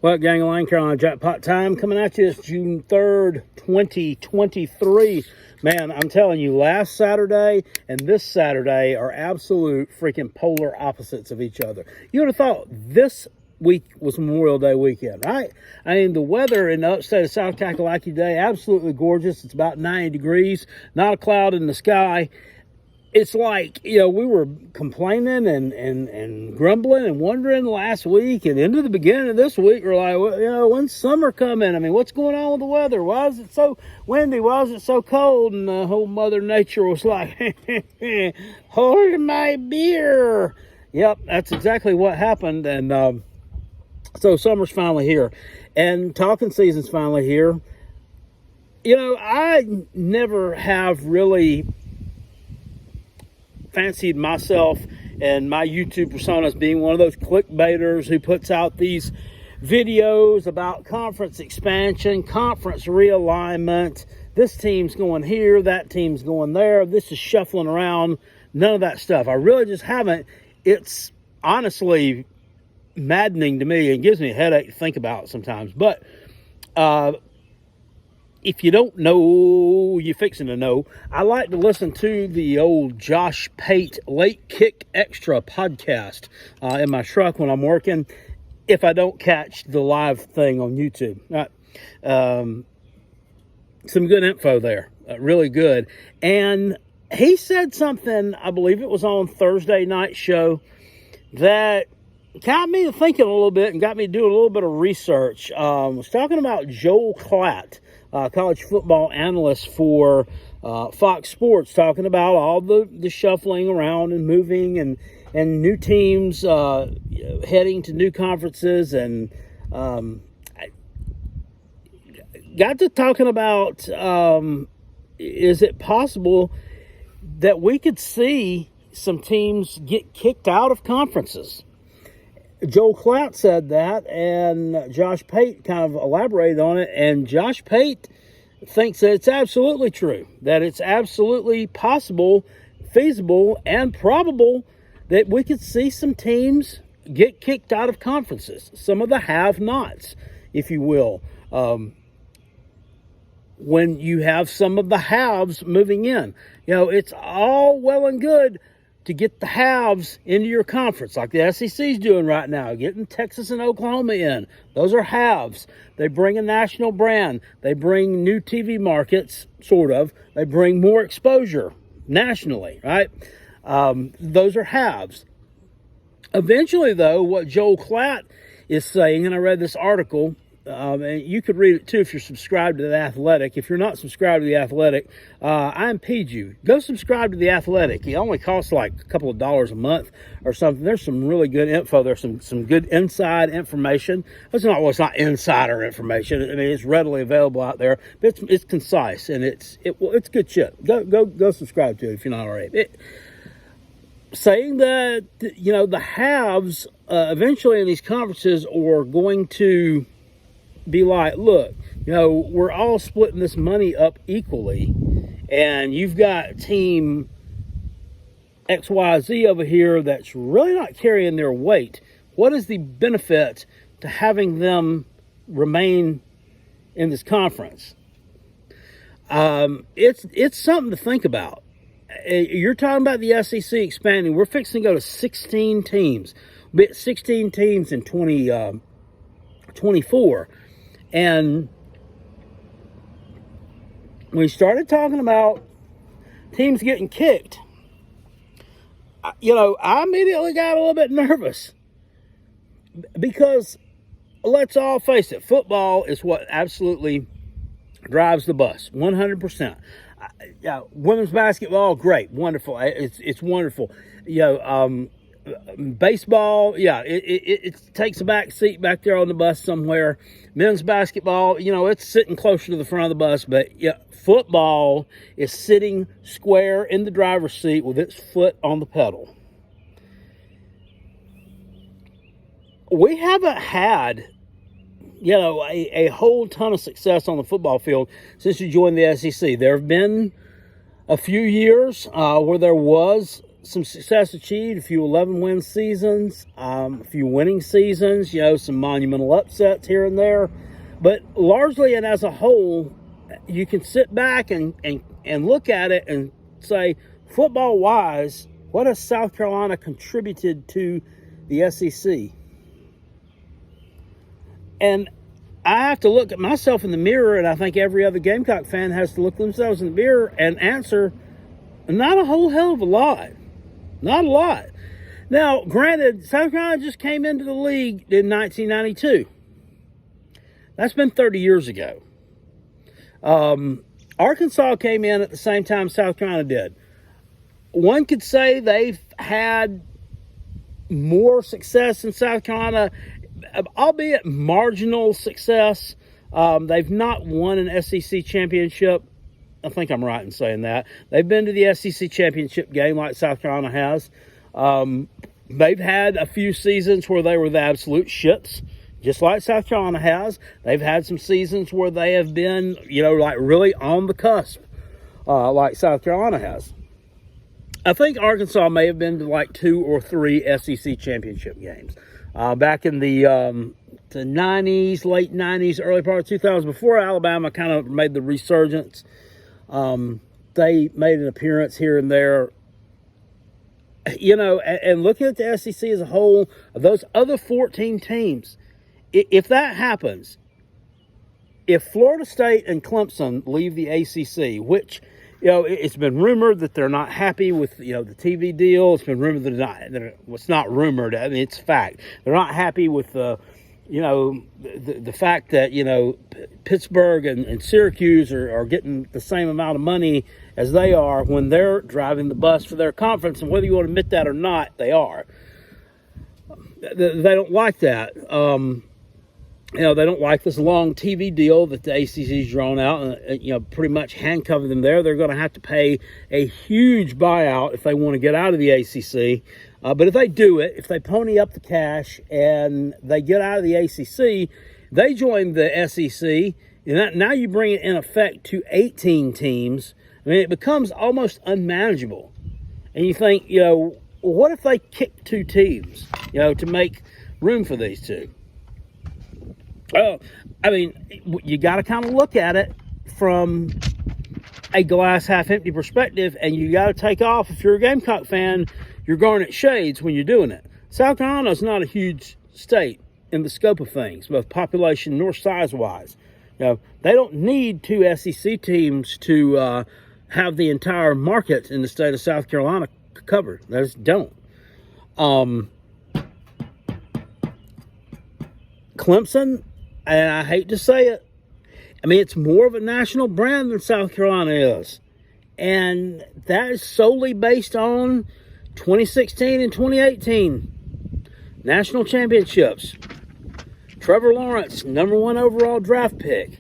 Well, Gang of Line, Carolina Jackpot time coming at you. It's June 3rd, 2023. Man, I'm telling you, last Saturday and this Saturday are absolute freaking polar opposites of each other. You would have thought this week was Memorial Day weekend, right? I mean, the weather in the upstate of South Kakalaki today, absolutely gorgeous. It's about 90 degrees, not a cloud in the sky. It's like, we were complaining and grumbling and wondering last week and into the beginning of this week. We're like, well, when's summer coming? I mean, what's going on with the weather? Why is it so windy? Why is it so cold? And the whole Mother Nature was like, hold my beer. Yep, that's exactly what happened. And so summer's finally here. And talking season's finally here. I never have really fancied myself and my YouTube personas being one of those clickbaiters who puts out these videos about conference expansion, conference realignment. This team's going here, that team's going there. This is shuffling around. None of that stuff. I really just haven't. It's honestly maddening to me and gives me a headache to think about sometimes. But if you don't know, you're fixing to know. I like to listen to the old Josh Pate Late Kick Extra podcast in my truck when I'm working, if I don't catch the live thing on YouTube. Some good info there, really good. And he said something, I believe it was on Thursday night show, that got me to thinking a little bit and got me to do a little bit of research. Was talking about Joel Klatt, college football analyst for Fox Sports, talking about all the shuffling around and moving and new teams heading to new conferences. And got to talking about, is it possible that we could see some teams get kicked out of conferences? Joel Klatt said that, and Josh Pate kind of elaborated on it, and Josh Pate thinks that it's absolutely true, that it's absolutely possible, feasible, and probable that we could see some teams get kicked out of conferences, some of the have-nots, if you will, when you have some of the haves moving in. It's all well and good to get the haves into your conference, like the SEC's doing right now, getting Texas and Oklahoma in. Those are haves. They bring a national brand. They bring new TV markets, sort of. They bring more exposure nationally, right? Those are haves. Eventually, though, what Joel Klatt is saying, and I read this article, and you could read it too if you're subscribed to The Athletic. If you're not subscribed to The Athletic, I impede you. Go subscribe to The Athletic. It only costs like a couple of dollars a month or something. There's some really good info. There's some good inside information. It's not insider information. I mean, it's readily available out there. But it's concise and it's good shit. Go subscribe to it if you're not already. Saying that the haves eventually in these conferences are going to be like, look, we're all splitting this money up equally, and you've got team XYZ over here that's really not carrying their weight. What is the benefit to having them remain in this conference? It's something to think about. You're talking about the SEC expanding. We're fixing to go to 16 teams. We'll be at 16 teams in 2024. And we started talking about teams getting kicked. I immediately got a little bit nervous because let's all face it, football is what absolutely drives the bus, 100%. Women's basketball, great, wonderful. It's wonderful. Baseball, it takes a back seat back there on the bus somewhere. Men's basketball, it's sitting closer to the front of the bus, but football is sitting square in the driver's seat with its foot on the pedal. We haven't had, a whole ton of success on the football field since you joined the SEC. There have been a few years where there was some success achieved, a few 11-win seasons, a few winning seasons, some monumental upsets here and there. But largely and as a whole, you can sit back and look at it and say, football-wise, what has South Carolina contributed to the SEC? And I have to look at myself in the mirror, and I think every other Gamecock fan has to look themselves in the mirror and answer, not a whole hell of a lot. Not a lot. Now, granted, South Carolina just came into the league in 1992. That's been 30 years ago. Arkansas came in at the same time South Carolina did. One could say they've had more success in South Carolina, albeit marginal success. They've not won an SEC championship. I think I'm right in saying that. They've been to the SEC championship game like South Carolina has. They've had a few seasons where they were the absolute shits, just like South Carolina has. They've had some seasons where they have been, like really on the cusp, like South Carolina has. I think Arkansas may have been to like 2 or 3 SEC championship games. Back in the 90s, late 90s, early part of 2000s, before Alabama kind of made the resurgence. They made an appearance here and there, and looking at the SEC as a whole, those other 14 teams, if that happens, if Florida State and Clemson leave the ACC, which, it's been rumored that they're not happy with, the TV deal. It's been rumored it's not rumored. I mean, it's fact. They're not happy with the fact that, Pittsburgh and Syracuse are getting the same amount of money as they are when they're driving the bus for their conference. And whether you want to admit that or not, they are. They don't like that. They don't like this long TV deal that the ACC's drawn out and, pretty much handcuffing them there. They're going to have to pay a huge buyout if they want to get out of the ACC. But if they do it, if they pony up the cash and they get out of the ACC, they join the SEC, and now you bring it in effect to 18 teams. I mean, it becomes almost unmanageable. And you think, what if they kick 2 teams, to make room for these two? Well, I mean, you got to kind of look at it from a glass half empty perspective, and you got to take off, if you're a Gamecock fan, your garnet shades when you're doing it. South Carolina is not a huge state in the scope of things, both population nor size-wise. They don't need 2 SEC teams to have the entire market in the state of South Carolina covered. They just don't. Clemson, and I hate to say it, I mean, it's more of a national brand than South Carolina is. And that is solely based on 2016 and 2018 national championships. Trevor Lawrence, #1 overall draft pick.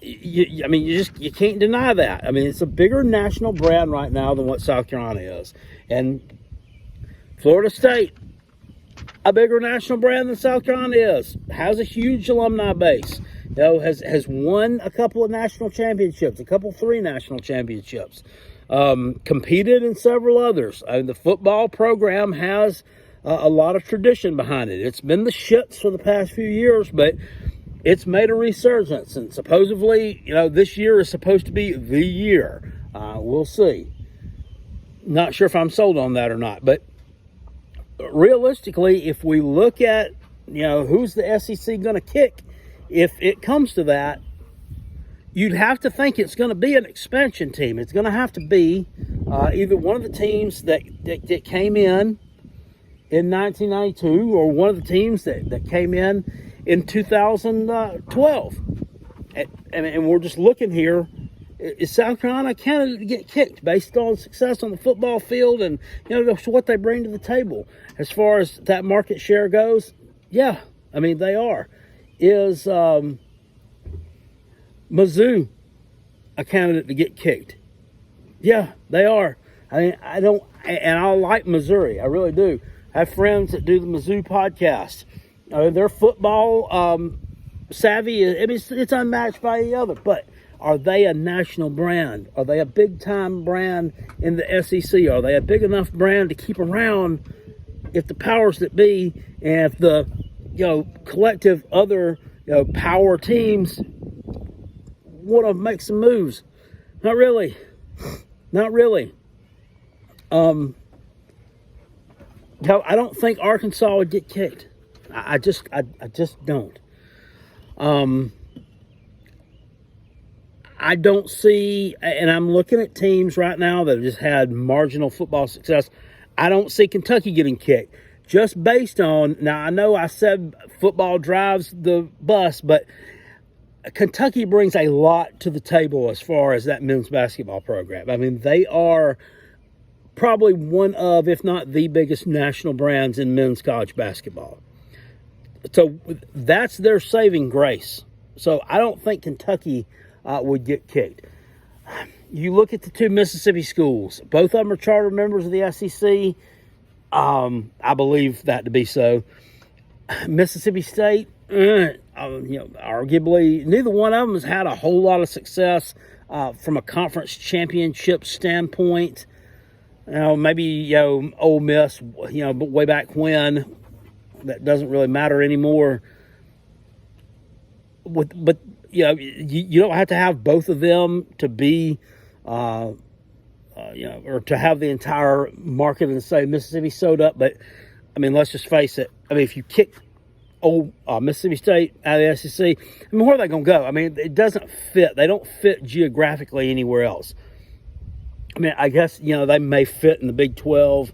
You can't deny that. I mean, it's a bigger national brand right now than what South Carolina is. And Florida State, a bigger national brand than South Carolina is, has a huge alumni base. Has won a couple of national championships, 3 national championships. Competed in several others. The football program has a lot of tradition behind it. It's been the shits for the past few years, but it's made a resurgence. And supposedly, this year is supposed to be the year. We'll see. Not sure if I'm sold on that or not. But realistically, if we look at, who's the SEC going to kick, if it comes to that, you'd have to think it's going to be an expansion team. It's going to have to be either one of the teams that came in 1992 or one of the teams that came in 2012. And we're just looking here. Is South Carolina a candidate to get kicked based on success on the football field and, what they bring to the table? As far as that market share goes, yeah, they are. Is Mizzou a candidate to get kicked? Yeah, they are. I like Missouri. I really do. I have friends that do the Mizzou podcast. Their football savvy, it's unmatched by any other. But Are they a national brand? Are they a big-time brand in the SEC? Are they a big enough brand to keep around if the powers that be and if the collective other power teams want to make some moves? Not really. Not really. I don't think Arkansas would get kicked. I just don't. I don't see, and I'm looking at teams right now that have just had marginal football success. I don't see Kentucky getting kicked just based on, now I know I said football drives the bus, but Kentucky brings a lot to the table as far as that men's basketball program. I mean, they are probably one of, if not the biggest national brands in men's college basketball. So that's their saving grace. So I don't think Kentucky would get kicked. You look at the two Mississippi schools. Both of them are charter members of the SEC. I believe that to be so. Mississippi State, arguably, neither one of them has had a whole lot of success from a conference championship standpoint. Maybe Ole Miss, but way back when. That doesn't really matter anymore. But you don't have to have both of them to be, or to have the entire market in the state of Mississippi sewed up. But, I mean, let's just face it. I mean, if you kick Mississippi State out of the SEC, I mean, where are they going to go? I mean, it doesn't fit. They don't fit geographically anywhere else. I mean, I guess, they may fit in the Big 12.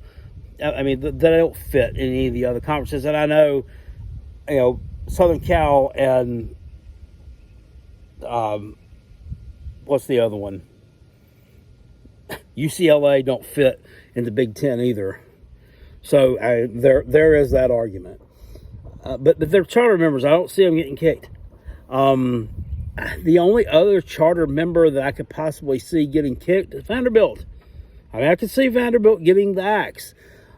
I mean, they don't fit in any of the other conferences. And I know, Southern Cal and what's the other one? UCLA don't fit in the Big Ten either. So there is that argument. But they're charter members. I don't see them getting kicked. The only other charter member that I could possibly see getting kicked is Vanderbilt. I mean, I could see Vanderbilt getting the axe.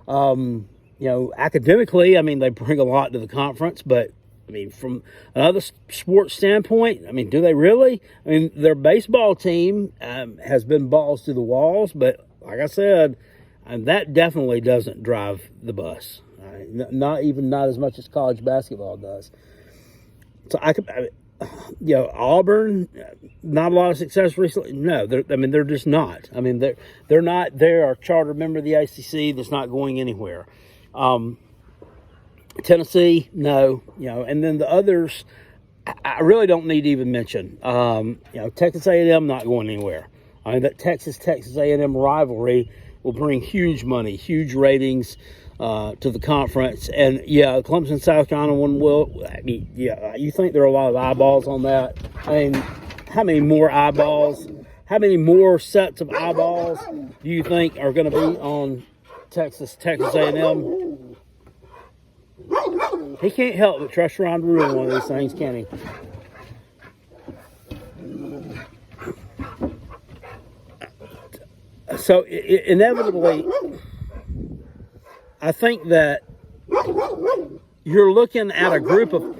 Academically, I mean, they bring a lot to the conference, but I mean, from another sports standpoint, I mean, do they really? I mean, their baseball team has been balls to the walls, but like I said, that definitely doesn't drive the bus. Not as much as college basketball does. So Auburn, not a lot of success recently. No, they're just not. I mean, they're not. They are a charter member of the ACC that's not going anywhere. Tennessee, no. And then the others, I really don't need to even mention. Texas A&M not going anywhere. I mean, that Texas A&M rivalry will bring huge money, huge ratings to the conference. And Clemson, South Carolina one will. I mean, you think there are a lot of eyeballs on that? I mean, how many more eyeballs? How many more sets of eyeballs do you think are going to be on Texas A&M? He can't help but trust Ron to ruin one of these things, can he? So inevitably, I think that you're looking at a group of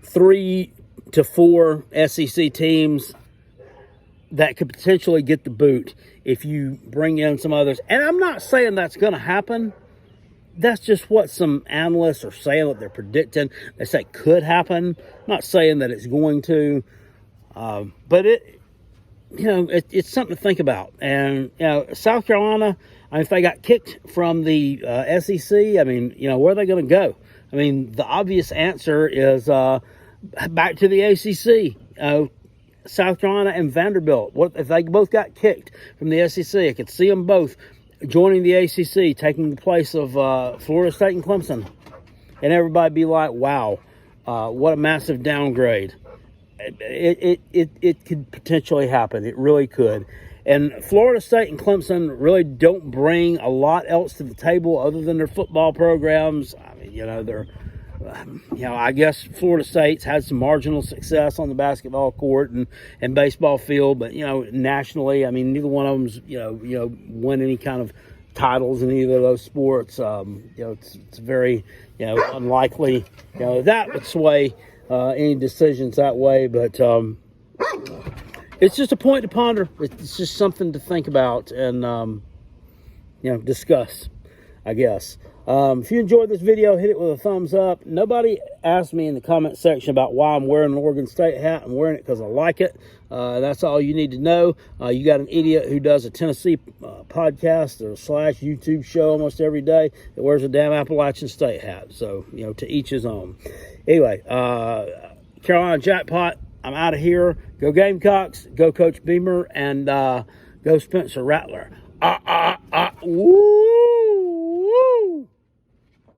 3 to 4 SEC teams that could potentially get the boot if you bring in some others. And I'm not saying that's going to happen. That's just what some analysts are saying, what they're predicting. They say could happen. I'm not saying that it's going to. But it's something to think about. And, South Carolina, I mean, if they got kicked from the SEC, I mean, where are they going to go? I mean, the obvious answer is back to the ACC. South Carolina and Vanderbilt. What if they both got kicked from the SEC? I could see them both joining the ACC, taking the place of Florida State and Clemson. And everybody be like, wow, what a massive downgrade. It could potentially happen. It really could. And Florida State and Clemson really don't bring a lot else to the table other than their football programs. I mean, they're, I guess Florida State's had some marginal success on the basketball court and baseball field, but, nationally, I mean, neither one of them's, won any kind of titles in either of those sports. It's very, unlikely, that would sway any decisions that way. But, it's just a point to ponder. It's just something to think about and, discuss, I guess. If you enjoyed this video, hit it with a thumbs up. Nobody asked me in the comment section about why I'm wearing an Oregon State hat. I'm wearing it because I like it. That's all you need to know. You got an idiot who does a Tennessee podcast or / YouTube show almost every day that wears a damn Appalachian State hat. So, to each his own. Anyway, Carolina Jackpot, I'm out of here. Go Gamecocks, go Coach Beamer, and go Spencer Rattler. Woo!